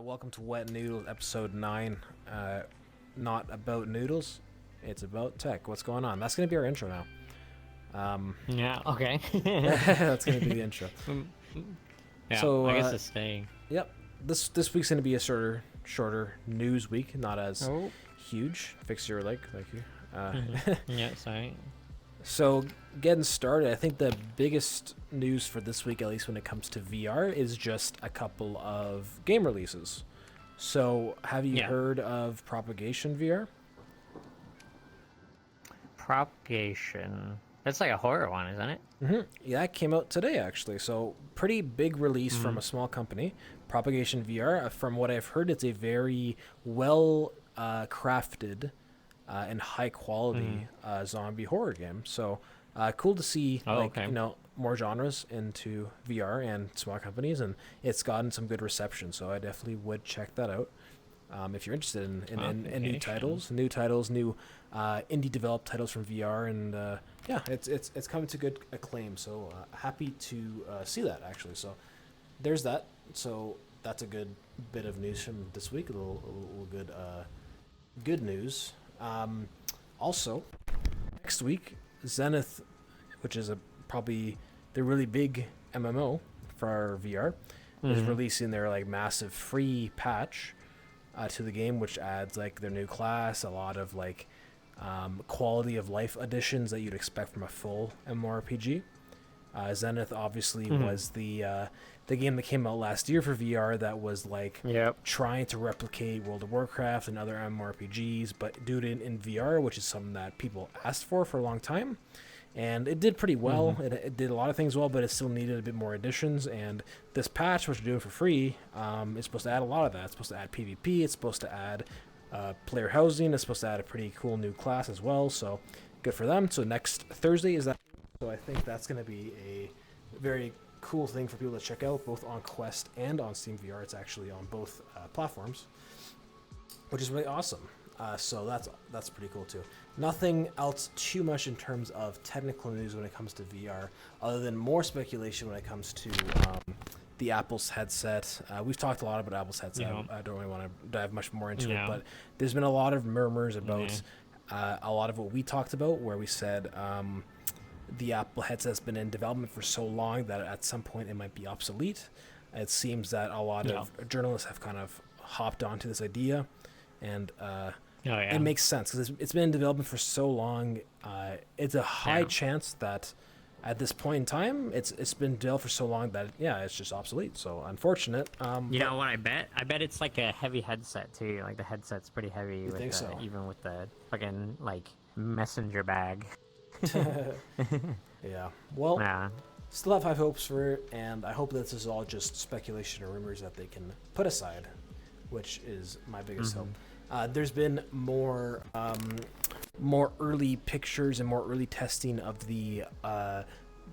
Welcome to Wet Noodles, episode 9. Not about noodles, it's about tech. What's going on? That's going to be our intro now. Yeah, okay. That's going to be the intro. Yeah, So, I guess it's staying. Yep, this week's going to be a shorter news week, not as huge. Fix your leg, thank you. Yeah, sorry. So, getting started, I think the biggest news for this week, at least when it comes to VR, is just a couple of game releases. So, have you heard of Propagation VR? Propagation. That's like a horror one, isn't it? Mm-hmm. Yeah, it came out today, actually. So, pretty big release from a small company, Propagation VR. From what I've heard, it's a very well crafted and high quality zombie horror game. So, cool to see more genres into VR and small companies, and it's gotten some good reception. So, I definitely would check that out. If you're interested in new titles, new indie developed titles from VR, and it's coming to good acclaim. So happy to see that actually. So there's that. So that's a good bit of news from this week. A little good news. Also, next week, Zenith, which is probably the really big MMO for our VR, is releasing their massive free patch to the game, which adds their new class, a lot of quality of life additions that you'd expect from a full MMORPG. Zenith obviously was the game that came out last year for VR that was trying to replicate World of Warcraft and other MMORPGs, but do it in VR, which is something that people asked for a long time. And it did pretty well. It did a lot of things well, but it still needed a bit more additions. And this patch, which we're doing for free, is supposed to add a lot of that. It's supposed to add PvP. It's supposed to add player housing. It's supposed to add a pretty cool new class as well. So good for them. So next Thursday is that. So I think that's going to be a very cool thing for people to check out, both on Quest and on Steam VR. It's actually on both platforms, which is really awesome. So that's pretty cool too. Nothing else too much in terms of technical news when it comes to VR, other than more speculation when it comes to the Apple's headset. We've talked a lot about Apple's headset. I don't really want to dive much more into it, but there's been a lot of murmurs about a lot of what we talked about, where we said the Apple headset's been in development for so long that at some point it might be obsolete. It seems that a lot of journalists have kind of hopped onto this idea, and it makes sense because it's been in development for so long. It's a high chance that at this point in time, it's been developed for so long that it's just obsolete. So unfortunate. You know what I bet? I bet it's like a heavy headset too. Like the headset's pretty heavy. You think so? Even with the fucking messenger bag. Yeah. Well, still have high hopes for it, and I hope this is all just speculation or rumors that they can put aside, which is my biggest hope. There's been more early pictures and more early testing of the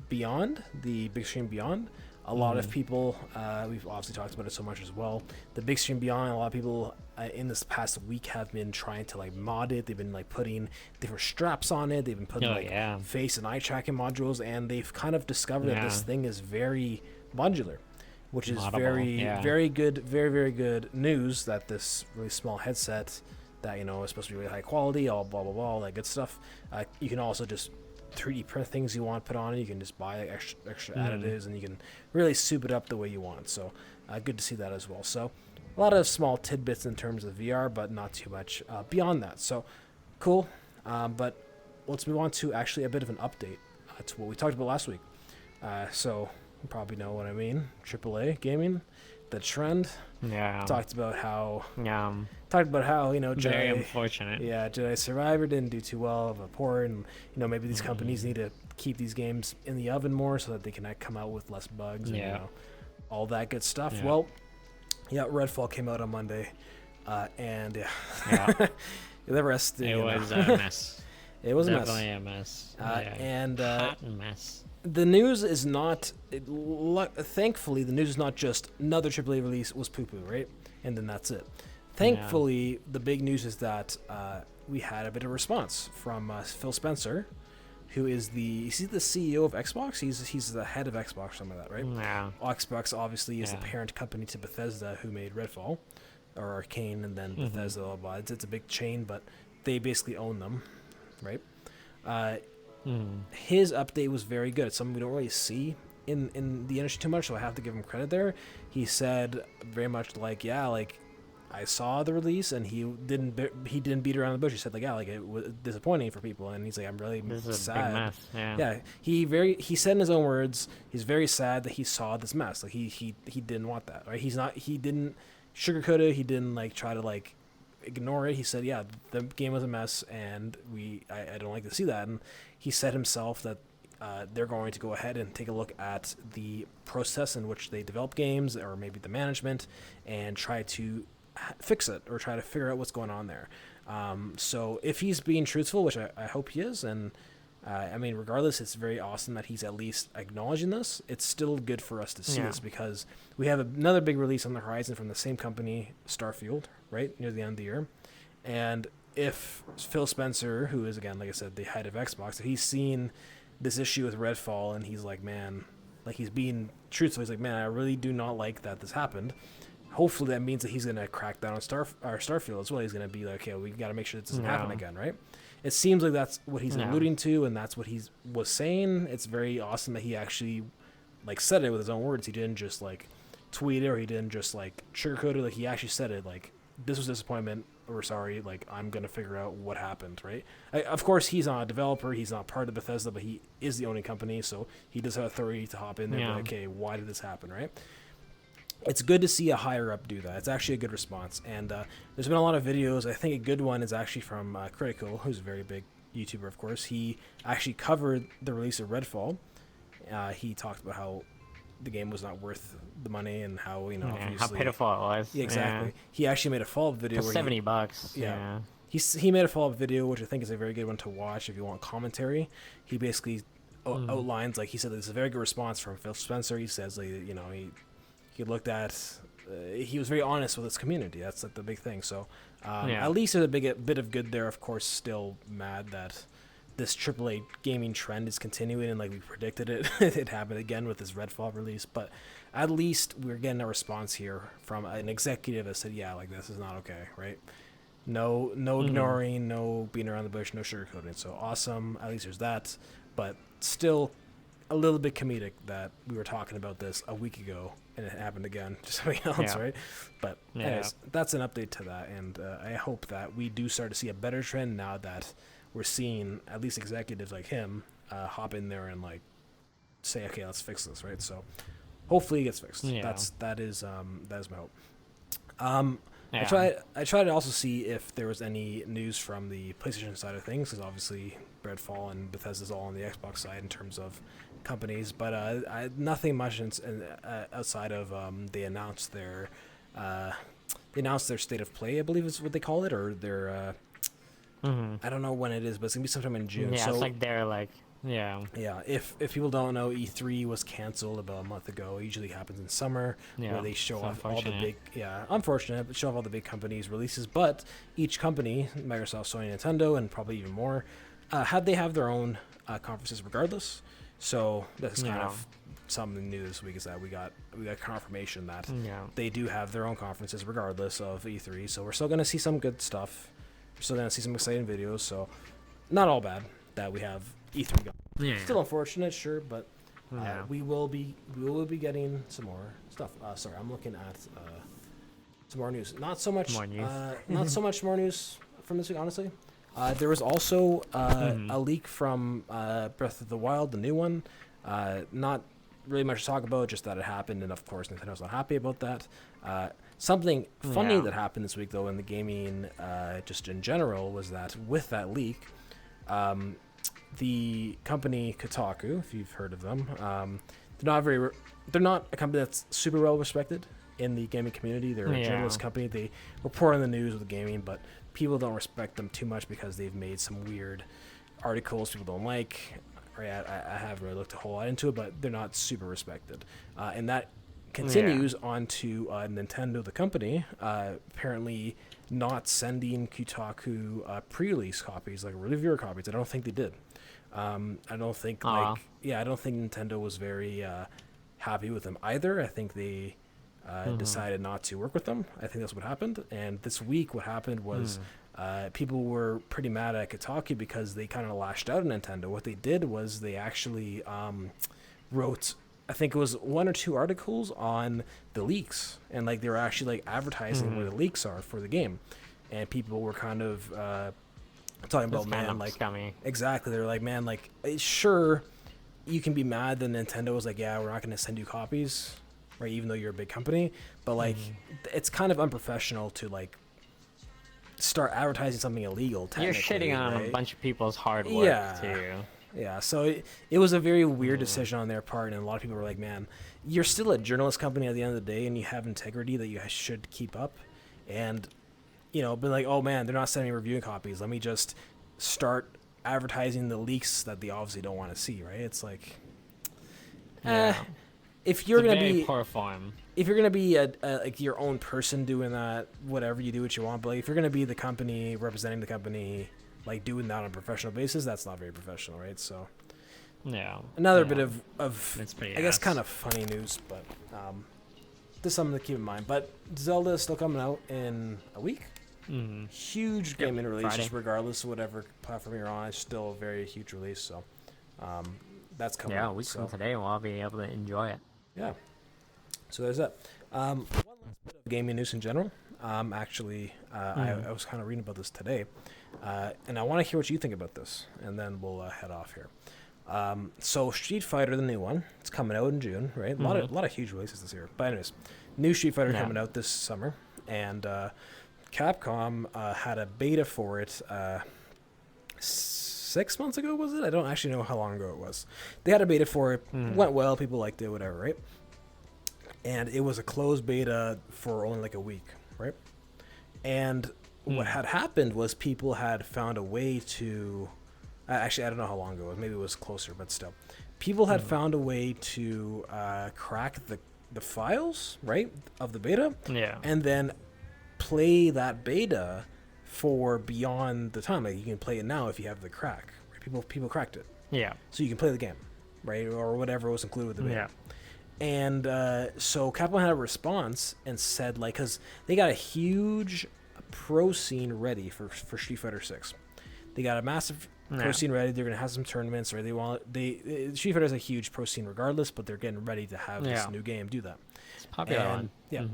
Beyond, the Big Screen Beyond. A lot of people, we've obviously talked about it so much as well. The Big Screen Beyond, a lot of people in this past week have been trying to mod it. They've been putting different straps on it. They've been putting face and eye tracking modules, and they've kind of discovered that this thing is very modular, which is very good, very, very good news that this really small headset that, is supposed to be really high quality, all blah, blah, blah, all that good stuff. You can also just 3D print things you want put on it. You can just buy extra additives, and you can really soup it up the way you want. So good to see that as well. So a lot of small tidbits in terms of VR, but not too much beyond that. So cool. But let's move on to actually a bit of an update to what we talked about last week. So you probably know what I mean. AAA gaming, the trend. Yeah. Talked about how Jedi, very unfortunate. Yeah, Jedi Survivor didn't do too well of a port, and maybe these companies need to keep these games in the oven more so that they can come out with less bugs and all that good stuff. Yeah. Well, Redfall came out on Monday, and the rest. It was a mess. It was definitely a mess. And hot mess. The news is not, thankfully, the news is not just another AAA release was poo-poo, right? And then that's it. Thankfully, the big news is that we had a bit of response from Phil Spencer, who is the CEO of Xbox. He's the head of Xbox, something like that, right? Yeah. Xbox obviously is the Yeah. parent company to Bethesda, who made Redfall, or Arcane, and then Mm-hmm. Bethesda. Blah, blah. It's a big chain, but they basically own them, right? Uh, Mm. his update was very good. It's something we don't really see in the industry too much, so I have to give him credit there. He said very much like, yeah, like I saw the release and he didn't beat around the bush. He said like, yeah, like it was disappointing for people, and he's like, I'm really This is a big sad. mess. Yeah. Yeah, he said in his own words, he's very sad that he saw this mess. Like he didn't want that, right? He didn't sugarcoat it. He didn't like try to like ignore it. He said, yeah, the game was a mess, and I don't like to see that. And he said himself that they're going to go ahead and take a look at the process in which they develop games, or maybe the management, and try to fix it or try to figure out what's going on there. So if he's being truthful, which I hope he is, and I mean, regardless, it's very awesome that he's at least acknowledging this. It's still good for us to see this, because we have another big release on the horizon from the same company, Starfield, right near the end of the year. And if Phil Spencer, who is, again, like I said, the head of Xbox, if he's seen this issue with Redfall and he's like, man, like he's being truthful, he's like, man, I really do not like that this happened. Hopefully that means that he's going to crack down on Starfield as well. He's going to be like, okay, we got to make sure this doesn't happen again, right? It seems like that's what he's alluding to, and that's what he was saying. It's very awesome that he actually like said it with his own words. He didn't just like tweet it, or he didn't just like sugarcoat it. Like he actually said it, like, this was disappointment, we're sorry, like I'm gonna figure out what happened, right? Of course he's not a developer, he's not part of Bethesda, but he is the owning company, so he does have authority to hop in there and be like, okay, why did this happen, right? It's good to see a higher up do that. It's actually a good response. And there's been a lot of videos. I think a good one is actually from Critical, who's a very big YouTuber, of course. He actually covered the release of Redfall. He talked about how the game was not worth the money, and how, how pitiful it was. Yeah, exactly. Yeah. He actually made a follow-up video. For $70. Yeah. He made a follow-up video, which I think is a very good one to watch if you want commentary. He basically outlines, like he said, this is a very good response from Phil Spencer. He says, like, he looked at, he was very honest with his community. That's like the big thing. So at least there's a bit of good there. Of course, still mad that this AAA gaming trend is continuing, and like we predicted it, it happened again with this Redfall release. But at least we're getting a response here from an executive that said, yeah, like this is not okay, right? No ignoring, no beating around the bush, no sugarcoating. So awesome. At least there's that. But still a little bit comedic that we were talking about this a week ago and it happened again to something else, right? But anyways, that's an update to that, and I hope that we do start to see a better trend now that we're seeing at least executives like him hop in there and like say, okay, let's fix this, right? So hopefully it gets fixed. That is my hope. I tried to also see if there was any news from the PlayStation side of things, because obviously Redfall and Bethesda's all on the Xbox side in terms of companies, but nothing much outside of they announced their state of play, I believe is what they call it, or their I don't know when it is, but it's gonna be sometime in June. Yeah, so, it's like they're like if people don't know, E3 was canceled about a month ago. It usually happens in summer, where they show off all the big unfortunate, but show off all the big companies' releases. But each company, Microsoft, Sony, Nintendo, and probably even more, have their own conferences regardless. So that's kind of something new this week, is that we got confirmation that they do have their own conferences regardless of E3. So we're still going to see some good stuff. We're still going to see some exciting videos. So not all bad that we have E3 going. Yeah. Still unfortunate, sure, but we will be getting some more stuff. Sorry, I'm looking at some more news. Not so much not so much more news from this week, honestly. There was also a leak from Breath of the Wild, the new one. Not really much to talk about, just that it happened, and of course Nintendo's not happy about that. Something funny that happened this week, though, in the gaming, just in general, was that with that leak, the company Kotaku, if you've heard of them, they're not a company that's super well respected in the gaming community. They're a journalist company. They report on the news with gaming, but people don't respect them too much because they've made some weird articles people don't like. Right? I haven't really looked a whole lot into it, but they're not super respected. And that continues on to Nintendo, the company, apparently not sending Kotaku pre-release copies, like reviewer copies. I don't think they did. I don't think Aw. I don't think Nintendo was very happy with them either. I think they decided not to work with them. I think that's what happened. And this week, what happened was people were pretty mad at Kotaku because they kind of lashed out at Nintendo. What they did was they actually wrote, I think it was one or two articles on the leaks, and like they were actually like advertising where the leaks are for the game, and people were kind of talking That's about, kind man, of like scummy. exactly, they're like, man, like sure you can be mad that Nintendo was like, yeah, we're not going to send you copies, right, even though you're a big company, but like it's kind of unprofessional to like start advertising something illegal You're technically, shitting on right? a bunch of people's hard work Yeah. too. Yeah, so it was a very weird decision on their part, and a lot of people were like, man, you're still a journalist company at the end of the day, and you have integrity that you should keep up. And, you know, but like, oh man, they're not sending reviewing copies. Let me just start advertising the leaks that they obviously don't want to see, right? It's like, Yeah. if you're It's going to very be... poor form. If you're gonna be a like your own person doing that, whatever, you do what you want. But like, if you're gonna be the company representing the company, like doing that on a professional basis, that's not very professional, right? So Yeah. another yeah. bit of It's pretty I guess ass. kind of funny news, but just something to keep in mind. But Zelda is still coming out in a week. Huge gaming release, Friday. just regardless of whatever platform you're on. It's still a very huge release, so that's coming. Yeah, out, a week so. from today, we'll be able to enjoy it. Yeah. So there's that. One last bit of gaming news in general. Actually, I was kind of reading about this today, and I want to hear what you think about this, and then we'll head off here. So Street Fighter, the new one, it's coming out in June, right? A lot of huge releases this year. But anyways, new Street Fighter coming out this summer, and Capcom had a beta for it 6 months ago, was it? I don't actually know how long ago it was. They had a beta for it, went well, people liked it, whatever, right? And it was a closed beta for only like a week, right? And what had happened was people had found a way to... actually, I don't know how long ago it was. Maybe it was closer, but still. People had found a way to crack the files, right, of the beta, Yeah. and then play that beta for beyond the time. Like, you can play it now if you have the crack. Right? People cracked it. Yeah. So you can play the game, right, or whatever was included with the beta. Yeah. And so Capcom had a response and said, like, because they got a huge pro scene ready for Street Fighter 6. They got a massive pro scene ready. They're gonna have some tournaments, right? Street Fighter is a huge pro scene regardless, but they're getting ready to have this new game do that. It's a popular And, one. yeah.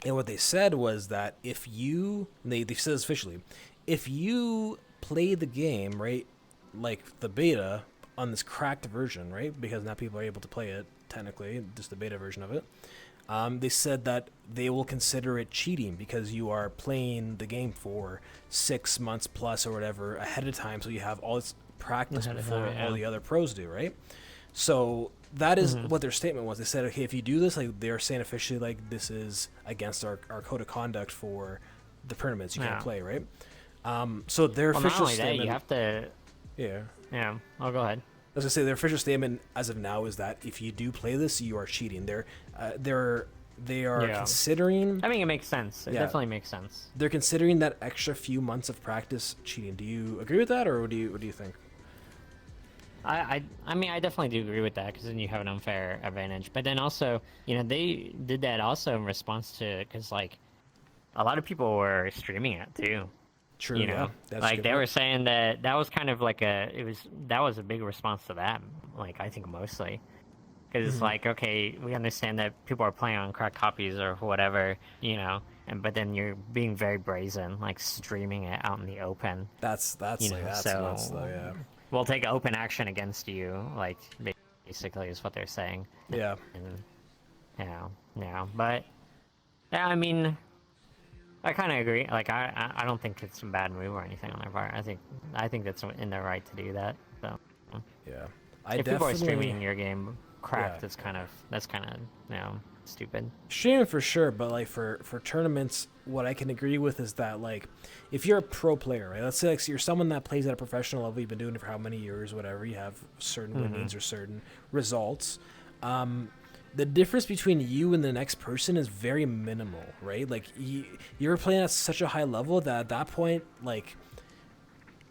And what they said was that if you, they said this officially, if you play the game, right, like the beta on this cracked version, right, because now people are able to play it technically, just the beta version of it, they said that they will consider it cheating because you are playing the game for 6 months plus or whatever ahead of time, so you have all this practice before all the other pros do, right? So that is what their statement was. They said, okay, if you do this, like they're saying officially, like this is against our code of conduct for the tournaments you can't play, right? So their Well, official not only that, statement, you have to. yeah. Yeah. Oh, go ahead. I was gonna say their official statement as of now is that if you do play this, you are cheating. They are considering. I mean, it makes sense. It definitely makes sense. They're considering that extra few months of practice cheating. Do you agree with that, or what do you think? I mean, I definitely do agree with that because then you have an unfair advantage. But then also, you know, they did that also in response to because like a lot of people were streaming it too. True. You know, that's like good. they were saying that was kind of like that was a big response to that. Like I think mostly because it's like, okay, we understand that people are playing on cracked copies or whatever, you know, but then you're being very brazen, like streaming it out in the open. That's you know, that's so nuts, though, yeah. we'll take open action against you, like basically is what they're saying. Yeah. And yeah, but yeah, I mean, I kind of agree. Like, I don't think it's a bad move or anything on their part. I think that's in their right to do that. So Yeah. if people are streaming your game cracked, that's kind of stupid. Streaming for sure, but like for tournaments, what I can agree with is that like if you're a pro player, right? Let's say like you're someone that plays at a professional level, you've been doing it for how many years, whatever, you have certain winnings or certain results. The difference between you and the next person is very minimal, right? Like you're playing at such a high level that at that point, like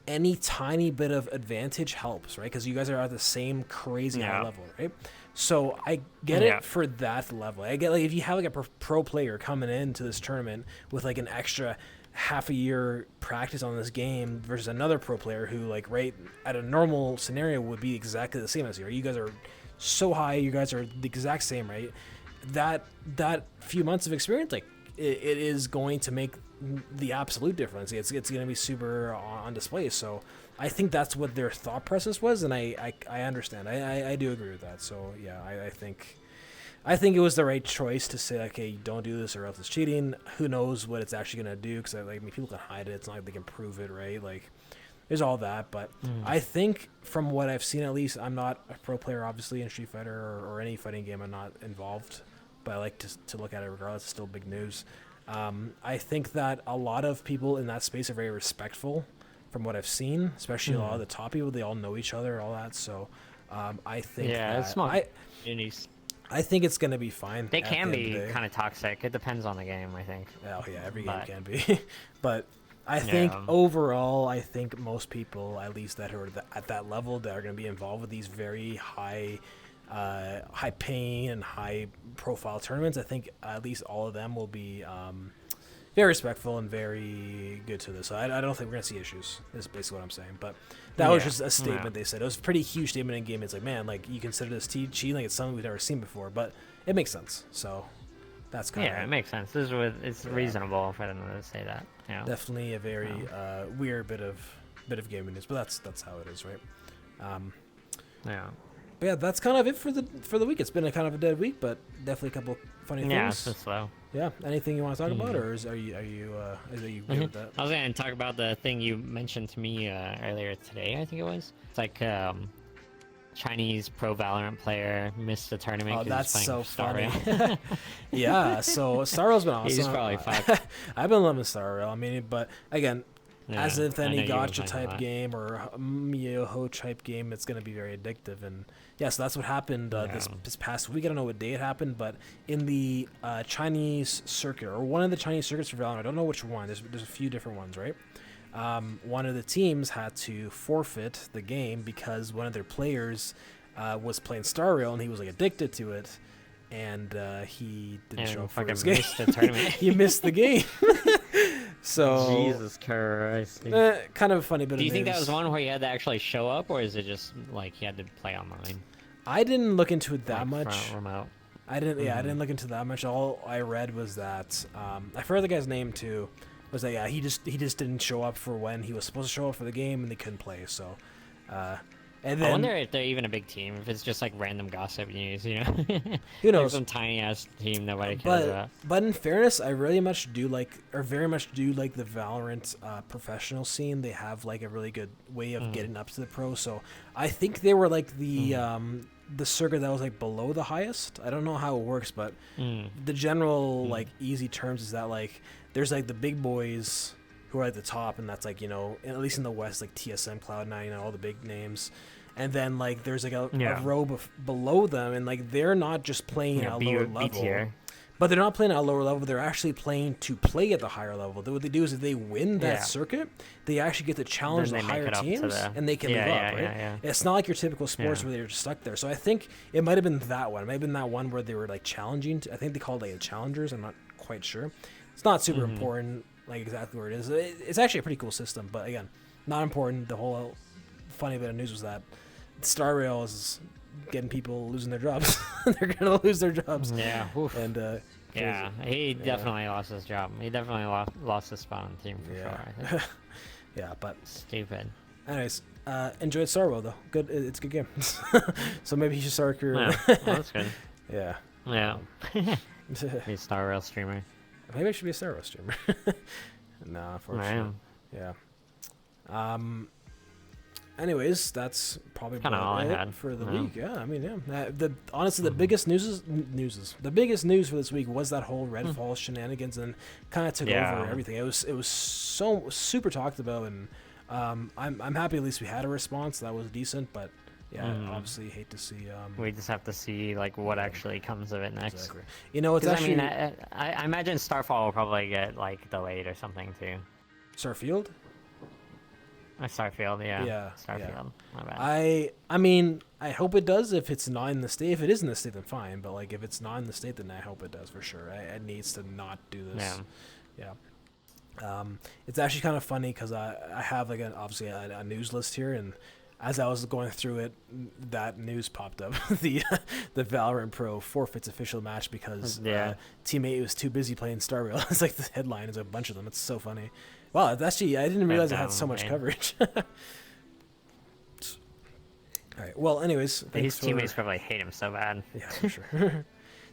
any tiny bit of advantage helps, right? Because you guys are at the same crazy high level, right? So I get it for that level. I get, like, if you have like a pro player coming into this tournament with like an extra half a year practice on this game versus another pro player who, like, right at a normal scenario would be exactly the same as you. Right? You guys are so high, you guys are the exact same, right? That few months of experience, like, it is going to make the absolute difference. It's going to be super on display. So I think that's what their thought process was, and I understand. I do agree with that. So yeah, I think it was the right choice to say, like, hey, don't do this or else it's cheating. Who knows what it's actually going to do? Because, like, I mean, people can hide it. It's not like they can prove it, right? Like, there's all that. But I think from what I've seen, at least, I'm not a pro player, obviously, in Street Fighter or any fighting game. I'm not involved. But I like to look at it regardless. It's still big news. I think that a lot of people in that space are very respectful from what I've seen, especially a lot of the top people. They all know each other, all that. So I think it's small communities. I think it's going to be fine. They can be kind of toxic. It depends on the game, I think. Oh, yeah, every game can be. But I think overall, I think most people, at least that are at that level, that are going to be involved with these very high paying and high profile tournaments, I think at least all of them will be very respectful and very good to this. So I don't think we're going to see issues, is basically what I'm saying. But that was just a statement they said. It was a pretty huge statement in game. It's like, man, like, you consider this cheating, like, it's something we've never seen before, but it makes sense. So that's kind of... Yeah, it makes sense. It's reasonable for them to say that. Yeah. Definitely a very weird bit of gaming news, but that's how it is, right? Yeah. But yeah, that's kind of it for the week. It's been a kind of a dead week, but definitely a couple funny things. Yeah, it's been slow. Yeah. Anything you want to talk about, or are you good with that? I was going to talk about the thing you mentioned to me earlier today. I think it was. It's like Chinese pro Valorant player missed the tournament. Oh, that's so funny. Yeah. So Star Rail's been awesome. He's probably fucked. I've been loving Star Rail. I mean, but again, as with any gacha type game or Miyoho type game, it's going to be very addictive. And yeah, so that's what happened this past week. I don't know what day it happened, but in the Chinese circuit, or one of the Chinese circuits for Valorant, I don't know which one. There's a few different ones, right? One of the teams had to forfeit the game because one of their players was playing Star Rail and he was like addicted to it, and he didn't show up for his game. Missed the tournament. He missed the game. So Jesus Christ. Kind of a funny bit of news. Do you think that was one where he had to actually show up, or is it just like he had to play online? I didn't look into it that much. Front remote. I didn't. Yeah, I didn't look into that much. All I read was that I forgot the guy's name too. Was that he just didn't show up for when he was supposed to show up for the game, and they couldn't play. So, and then I wonder if they're even a big team. If it's just like random gossip news, you know? Who knows? Like some tiny ass team nobody cares about. But in fairness, I very much do like the Valorant professional scene. They have like a really good way of getting up to the pro. So I think they were like the circuit that was like below the highest. I don't know how it works, but the general like easy terms is that like there's like the big boys who are at the top, and that's like, you know, at least in the West, like TSM, Cloud9, you know, all the big names. And then like there's like a row below them, and like they're not just playing at a lower level. But they're not playing at a lower level. They're actually playing to play at the higher level. What they do is if they win that circuit, they actually get to challenge the higher teams, and they can move up, right? Yeah. It's not like your typical sports where they're just stuck there. So I think it might have been that one. It might have been that one where they were like challenging. I think they called it like challengers. I'm not quite sure. It's not super important, like exactly where it is. It's actually a pretty cool system, but again, not important. The whole funny bit of news was that Star Rail is getting people losing their jobs. They're gonna lose their jobs. Yeah. Oof. And he definitely lost his job. He definitely lost his spot on the team for sure, I think. Yeah, but stupid. Anyways, enjoyed Star Rail though. Good, it's a good game. So maybe you should start a career. Yeah, well, that's good. Yeah. Be a Star Rail streamer. Maybe I should be a Star Rail streamer. Nah, unfortunately. Yeah. Anyways, that's probably all I it had for the week. Yeah, I mean, honestly, the biggest the biggest news for this week was that whole Redfall shenanigans, and kind of took over everything. It was so super talked about, and I'm happy at least we had a response that was decent, but obviously hate to see. We just have to see like what actually comes of it next. Exactly. You know, it's actually. I imagine Starfall will probably get like delayed or something too. Starfield. Starfield, yeah. Yeah, Starfield. yeah. My bad. I mean, I hope it does. If it's not in the state, if it is in the state, then fine. But like, if it's not in the state, then I hope it does for sure. It needs to not do this. Yeah. Yeah. It's actually kind of funny because I have like obviously a news list here, and as I was going through it, that news popped up: the Valorant Pro forfeits official match because teammate was too busy playing Star Rail. It's like the headline is a bunch of them. It's so funny. Wow, that's actually I didn't realize it had so much coverage. All right. Well, anyways, his teammates probably hate him so bad. Yeah, for sure.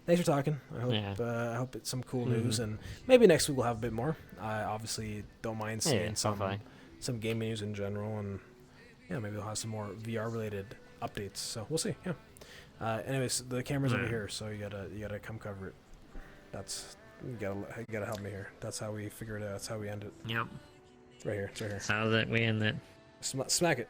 Thanks for talking. I hope it's some cool news, and maybe next week we'll have a bit more. I obviously don't mind seeing some gaming news in general, and yeah, maybe we'll have some more VR related updates. So we'll see. Yeah. Anyways, the camera's over here, so you gotta come cover it. You gotta help me here. That's how we figure it out. That's how we end it. Yep. It's right here. How that we end it? Smack it.